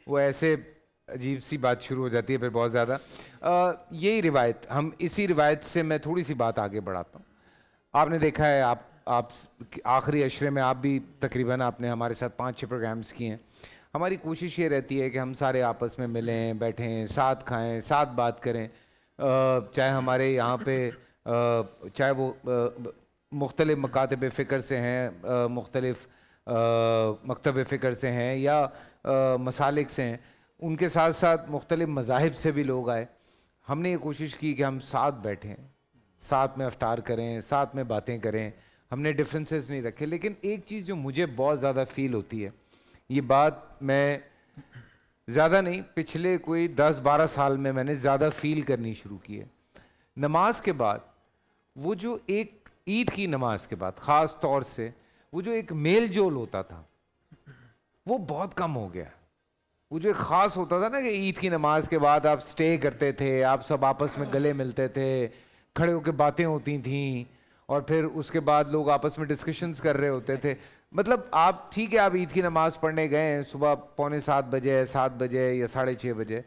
وہ ایسے عجیب سی بات شروع ہو جاتی ہے پھر بہت زیادہ. یہی روایت, ہم اسی روایت سے میں تھوڑی سی بات آگے بڑھاتا ہوں. آپ نے دیکھا ہے, آپ آخری عشرے میں آپ بھی تقریباً آپ نے ہمارے ساتھ 5-6 پروگرامز کیے ہیں. ہماری کوشش یہ رہتی ہے کہ ہم سارے آپس میں ملیں, بیٹھیں, ساتھ کھائیں, ساتھ بات کریں. چاہے ہمارے یہاں پہ چاہے وہ مختلف مکاتب فکر سے ہیں, مختلف مکتب فکر سے ہیں, یا مسالک سے ہیں, ان کے ساتھ ساتھ مختلف مذاہب سے بھی لوگ آئے. ہم نے یہ کوشش کی کہ ہم ساتھ بیٹھیں, ساتھ میں افطار کریں, ساتھ میں باتیں کریں. ہم نے ڈفرینسز نہیں رکھے. لیکن ایک چیز جو مجھے بہت زیادہ فیل ہوتی ہے, یہ بات میں زیادہ نہیں, پچھلے کوئی 10-12 سال میں نے زیادہ فیل کرنی شروع کی ہے. نماز کے بعد وہ جو ایک عید کی نماز کے بعد خاص طور سے وہ جو ایک میل جول ہوتا تھا وہ بہت کم ہو گیا. وہ جو ایک خاص ہوتا تھا نا کہ عید کی نماز کے بعد آپ سٹے کرتے تھے, آپ سب آپس میں گلے ملتے تھے, کھڑے ہو کے باتیں ہوتی تھیں, اور پھر اس کے بعد لوگ آپس میں ڈسکشنز کر رہے ہوتے تھے. مطلب آپ ٹھیک ہے, آپ عید کی نماز پڑھنے گئے ہیں صبح 6:45 بجے, 7 بجے یا 6:30 بجے,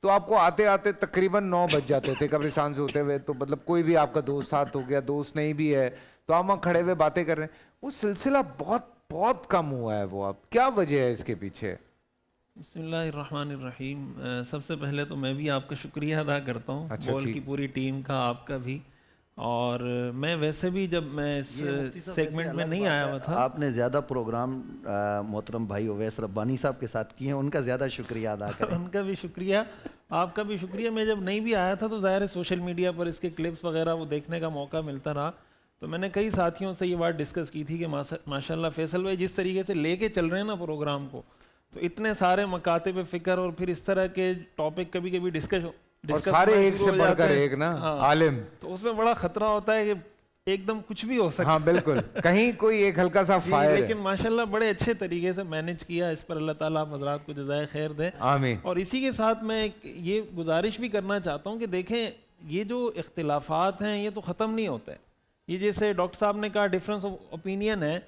تو آپ کو آتے آتے تقریباً 9 بج جاتے تھے قبرستان سے ہوتے ہوئے. تو مطلب کوئی بھی آپ کا دوست ساتھ ہو گیا, دوست نہیں بھی ہے, تو آپ وہاں کھڑے ہوئے باتیں کر رہے ہیں. وہ سلسلہ بہت بہت کم ہوا ہے. وہ اب کیا وجہ ہے اس کے پیچھے؟ بسم اللہ الرحمن الرحیم. سب سے پہلے تو میں بھی آپ کا شکریہ ادا کرتا ہوں, بول کی پوری ٹیم کا, آپ کا بھی. اور میں ویسے بھی جب میں اس سیگمنٹ میں نہیں آیا ہوا تھا, آپ نے زیادہ پروگرام محترم بھائی اویس ربانی صاحب کے ساتھ کیے ہیں, ان کا زیادہ شکریہ ادا کریں. ان کا بھی شکریہ, آپ کا بھی شکریہ. میں جب نہیں بھی آیا تھا تو ظاہر ہے سوشل میڈیا پر اس کے کلپس وغیرہ وہ دیکھنے کا موقع ملتا رہا. تو میں نے کئی ساتھیوں سے یہ بات ڈسکس کی تھی کہ ماشاء اللہ فیصل بھائی جس طریقے سے لے کے چل رہے ہیں نا پروگرام کو, تو اتنے سارے مکاتب فکر اور پھر اس طرح کے ٹاپک کبھی کبھی ڈسکس سارے ایک سے بڑھ کر ایک نا عالم, تو اس میں بڑا خطرہ ہوتا ہے کہ ایک دم کچھ بھی ہو سکتا ہے. ہاں بالکل, کہیں کوئی ایک ہلکا سا فائر ہے. لیکن ماشاءاللہ بڑے اچھے طریقے سے مینج کیا, اس پر اللہ تعالیٰ آپ حضرات کو جزائے خیر دے. آمین. اور اسی کے ساتھ میں یہ گزارش بھی کرنا چاہتا ہوں کہ دیکھیں یہ جو اختلافات ہیں یہ تو ختم نہیں ہوتے. یہ جیسے ڈاکٹر صاحب نے کہا ڈفرینس آف اوپینین ہے,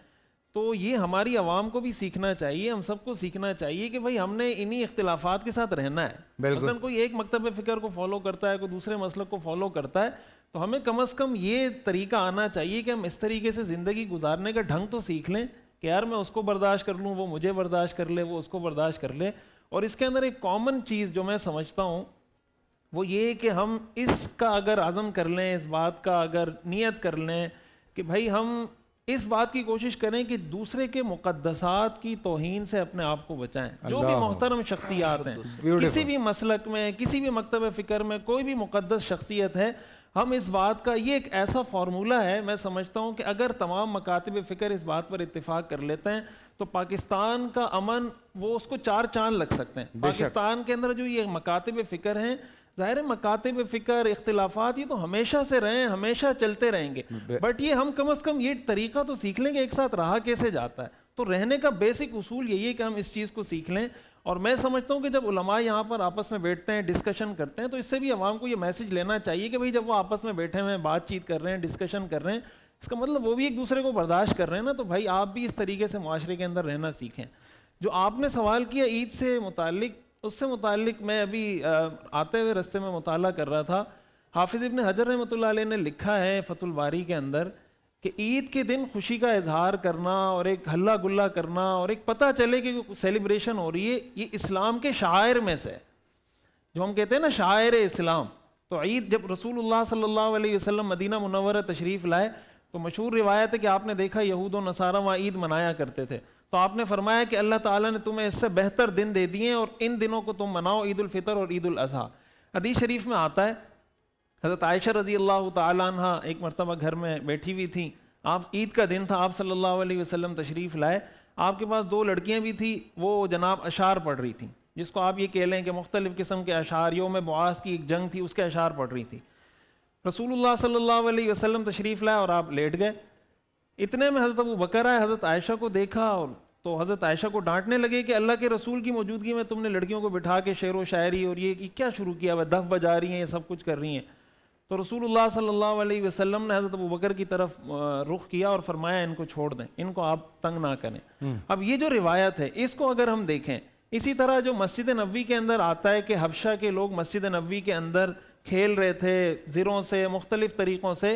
تو یہ ہماری عوام کو بھی سیکھنا چاہیے, ہم سب کو سیکھنا چاہیے کہ بھائی ہم نے انہی اختلافات کے ساتھ رہنا ہے. مثلاً کوئی ایک مکتب فکر کو فالو کرتا ہے, کوئی دوسرے مسلک کو فالو کرتا ہے, تو ہمیں کم از کم یہ طریقہ آنا چاہیے کہ ہم اس طریقے سے زندگی گزارنے کا ڈھنگ تو سیکھ لیں کہ یار میں اس کو برداشت کر لوں, وہ مجھے برداشت کر لے, وہ اس کو برداشت کر لے. اور اس کے اندر ایک کامن چیز جو میں سمجھتا ہوں وہ یہ کہ ہم اس کا اگر عزم کر لیں, اس بات کا اگر نیت کر لیں کہ بھائی ہم اس بات کی کوشش کریں کہ دوسرے کے مقدسات کی توہین سے اپنے آپ کو بچائیں. جو بھی محترم شخصیات ہیں کسی بھی مسلک میں, کسی بھی مکتب فکر میں, کوئی بھی مقدس شخصیت ہے, ہم اس بات کا یہ ایک ایسا فارمولہ ہے, میں سمجھتا ہوں کہ اگر تمام مکاتب فکر اس بات پر اتفاق کر لیتے ہیں تو پاکستان کا امن وہ اس کو 4 چاند لگ سکتے ہیں. پاکستان کے اندر جو یہ مکاتب فکر ہیں, ظاہر ہے مکاتب فکر اختلافات یہ تو ہمیشہ سے رہے ہیں, ہمیشہ چلتے رہیں گے, بٹ یہ ہم کم از کم یہ طریقہ تو سیکھ لیں کہ ایک ساتھ رہا کیسے جاتا ہے. تو رہنے کا بیسک اصول یہی ہے کہ ہم اس چیز کو سیکھ لیں. اور میں سمجھتا ہوں کہ جب علماء یہاں پر آپس میں بیٹھتے ہیں, ڈسکشن کرتے ہیں, تو اس سے بھی عوام کو یہ میسج لینا چاہیے کہ بھائی جب وہ آپس میں بیٹھے ہوئے ہیں, بات چیت کر رہے ہیں, ڈسکشن کر رہے ہیں, اس کا مطلب وہ بھی ایک دوسرے کو برداشت کر رہے ہیں نا, تو بھائی آپ بھی اس طریقے سے معاشرے کے اندر رہنا سیکھیں. جو آپ نے سوال کیا عید سے متعلق, اس سے متعلق میں ابھی آتے ہوئے رستے میں مطالعہ کر رہا تھا. حافظ ابن حجر رحمۃ اللہ علیہ نے لکھا ہے فتح الباری کے اندر کہ عید کے دن خوشی کا اظہار کرنا اور ایک ہلا گلا کرنا اور ایک پتہ چلے کہ سیلیبریشن ہو رہی ہے, یہ اسلام کے شعائر میں سے, جو ہم کہتے ہیں نا شعائر اسلام. تو عید جب رسول اللہ صلی اللہ علیہ وسلم مدینہ منورہ تشریف لائے تو مشہور روایت ہے کہ آپ نے دیکھا یہود و نصارہ وہاں عید منایا کرتے تھے, تو آپ نے فرمایا کہ اللہ تعالیٰ نے تمہیں اس سے بہتر دن دے دیے اور ان دنوں کو تم مناؤ, عید الفطر اور عید الاضحیٰ. حدیث شریف میں آتا ہے حضرت عائشہ رضی اللہ تعالیٰ عنہ ایک مرتبہ گھر میں بیٹھی ہوئی تھیں, آپ عید کا دن تھا, آپ صلی اللہ علیہ وسلم تشریف لائے, آپ کے پاس 2 لڑکیاں بھی تھیں, وہ جناب اشعار پڑھ رہی تھیں, جس کو آپ یہ کہہ لیں کہ مختلف قسم کے اشعار, یوم بعاث کی ایک جنگ تھی اس کے اشعار پڑھ رہی تھی. رسول اللہ صلی اللہ علیہ وسلم تشریف لائے اور آپ لیٹ گئے. اتنے میں حضرت ابو بکر آئے, حضرت عائشہ کو دیکھا اور تو حضرت عائشہ کو ڈانٹنے لگے کہ اللہ کے رسول کی موجودگی میں تم نے لڑکیوں کو بٹھا کے شعر و شاعری اور یہ کیا شروع کیا ہوا, دف بجا رہی ہیں, یہ سب کچھ کر رہی ہیں. تو رسول اللہ صلی اللہ علیہ وسلم نے حضرت ابو بکر کی طرف رخ کیا اور فرمایا ان کو چھوڑ دیں, ان کو آپ تنگ نہ کریں. اب یہ جو روایت ہے اس کو اگر ہم دیکھیں, اسی طرح جو مسجد نبوی کے اندر آتا ہے کہ حبشہ کے لوگ مسجد نبوی کے اندر کھیل رہے تھے زروں سے مختلف طریقوں سے،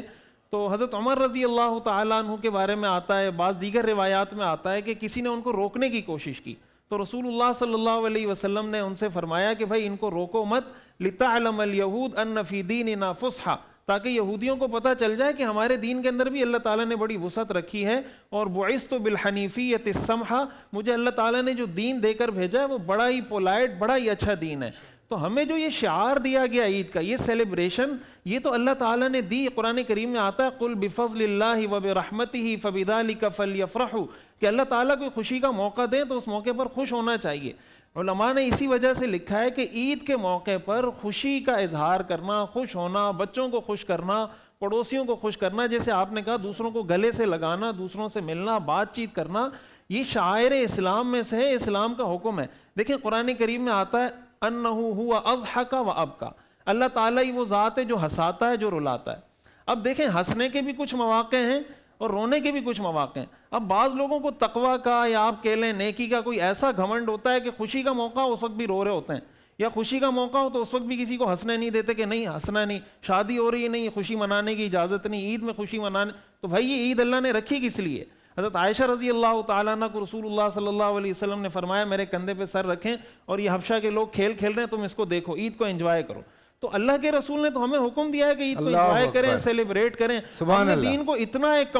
تو حضرت عمر رضی اللہ تعالیٰ عنہ کے بارے میں آتا ہے، بعض دیگر روایات میں آتا ہے کہ کسی نے ان کو روکنے کی کوشش کی تو رسول اللہ صلی اللہ علیہ وسلم نے ان سے فرمایا کہ بھائی ان کو روکو مت، لِتَعْلَمَ الْيَهُودَ أَنَّ فِي دِينِنَا فُسْحَةً، تاکہ یہودیوں کو پتہ چل جائے کہ ہمارے دین کے اندر بھی اللہ تعالیٰ نے بڑی وسعت رکھی ہے، اور بُعِثْتُ بِالْحَنِيفِيَّةِ السَّمْحَةِ، مجھے اللہ تعالیٰ نے جو دین دے کر بھیجا ہے وہ بڑا ہی پولائٹ، بڑا ہی اچھا دین ہے۔ تو ہمیں جو یہ شعار دیا گیا عید کا، یہ سیلیبریشن، یہ تو اللہ تعالیٰ نے دی۔ قرآن کریم میں آتا ہے قُلْ بِفَضْلِ اللَّهِ وَبِرَحْمَتِهِ فَبِذَلِكَ فَلْيَفْرَحُوا، کہ اللہ تعالیٰ کوئی خوشی کا موقع دے تو اس موقع پر خوش ہونا چاہیے۔ علماء نے اسی وجہ سے لکھا ہے کہ عید کے موقع پر خوشی کا اظہار کرنا، خوش ہونا، بچوں کو خوش کرنا، پڑوسیوں کو خوش کرنا، جیسے آپ نے کہا دوسروں کو گلے سے لگانا، دوسروں سے ملنا، بات چیت کرنا، یہ شعائر اسلام میں سے ہے، اسلام کا حکم ہے۔ دیکھیں قرآن کریم میں آتا ہے انہو ہوا اضحک و ابکا، اللہ تعالیٰ ہی وہ ذات ہے جو ہنساتا ہے، جو رلاتا ہے۔ اب دیکھیں ہنسنے کے بھی کچھ مواقع ہیں اور رونے کے بھی کچھ مواقع ہیں۔ اب بعض لوگوں کو تقویٰ کا یا آپ کہہ لیں نیکی کا کوئی ایسا گھمنڈ ہوتا ہے کہ خوشی کا موقع اس وقت بھی رو رہے ہوتے ہیں، یا خوشی کا موقع ہو تو اس وقت بھی کسی کو ہنسنے نہیں دیتے کہ نہیں ہنسنا نہیں، شادی ہو رہی ہے نہیں خوشی منانے کی اجازت نہیں، عید میں خوشی منانے۔ تو بھائی یہ عید اللہ نے رکھی کس لیے؟ حضرت عائشہ رضی اللہ تعالیٰ عنہ کو رسول اللہ صلی اللہ علیہ وسلم نے فرمایا میرے کندھے پہ سر رکھیں اور یہ حبشہ کے لوگ کھیل کھیل رہے ہیں، تم اس کو دیکھو، عید کو انجوائے کرو۔ تو اللہ کے رسول نے تو ہمیں حکم دیا ہے کہ عید کو انجوائے کریں، سیلیبریٹ کریں۔ ہم نے دین کو اتنا ایک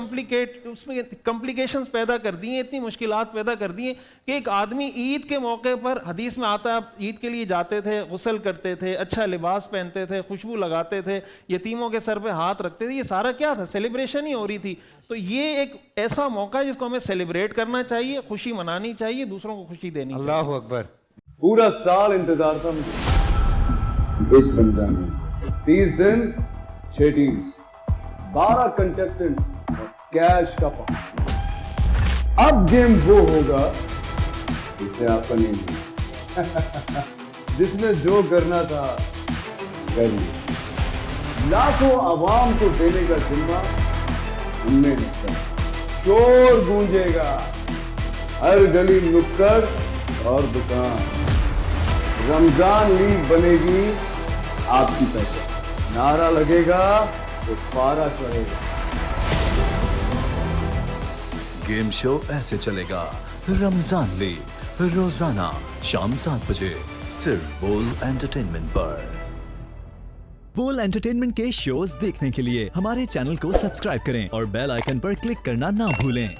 اس میں کمپلیکیشنز پیدا کر دی ہیں، اتنی مشکلات پیدا کر دی ہیں کہ ایک آدمی عید کے موقع پر، حدیث میں آتا ہے آپ عید کے لیے جاتے تھے، غسل کرتے تھے، اچھا لباس پہنتے تھے، خوشبو لگاتے تھے، یتیموں کے سر پہ ہاتھ رکھتے تھے، یہ سارا کیا تھا؟ سیلیبریشن ہی ہو رہی تھی۔ تو یہ ایک ایسا موقع ہے جس کو ہمیں سیلیبریٹ کرنا چاہیے، خوشی منانی چاہیے، دوسروں کو خوشی دینی چاہیے۔ اللہ اکبر۔ پورا سال انتظار تھا مجھے اس رمضان میں، 30 دن 6 ٹیمز، 12 کنٹیسٹنٹس اور کیش کا پاؤں۔ اب گیم وہ ہوگا جسے آپ کا نہیں ہوگا، جس میں جو کرنا تھا کر لیا۔ لاکھوں عوام کو دینے کا ذمہ ہم نے حصہ، شور گونجے گا ہر گلی نکڑ اور دکان، رمضان لیگ بنے گی آپ کی پہچان، نعرہ لگے گا تو پارا چڑھے گا۔ گیم شو ایسے چلے گا رمضان لیگ، روزانہ شام 7 بجے صرف بول انٹرٹینمنٹ پر۔ بول انٹرٹینمنٹ کے شوز دیکھنے کے لیے ہمارے چینل کو سبسکرائب کریں اور بیل آئیکن پر کلک کرنا نہ بھولیں۔